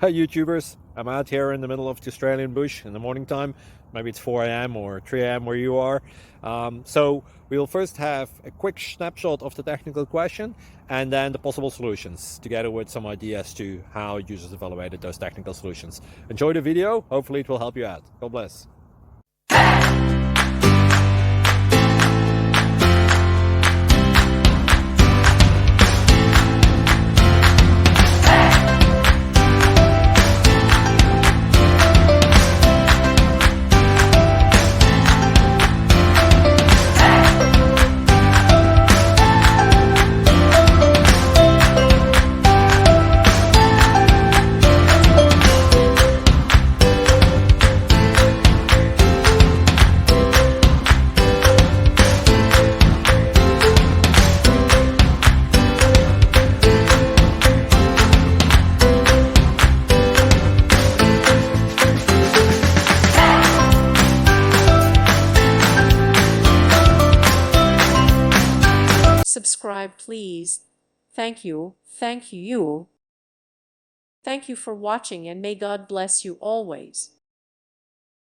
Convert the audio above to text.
Hi YouTubers, I'm out here in the middle of the Australian bush in the morning time. Maybe it's 4 a.m. or 3 a.m. where you are. So we will first have a quick snapshot of the technical question and then the possible solutions, together with some ideas to how users evaluated those technical solutions. Enjoy the video, hopefully it will help you out. God bless. Subscribe, please. Thank you. Thank you. Thank you for watching, and may God bless you always.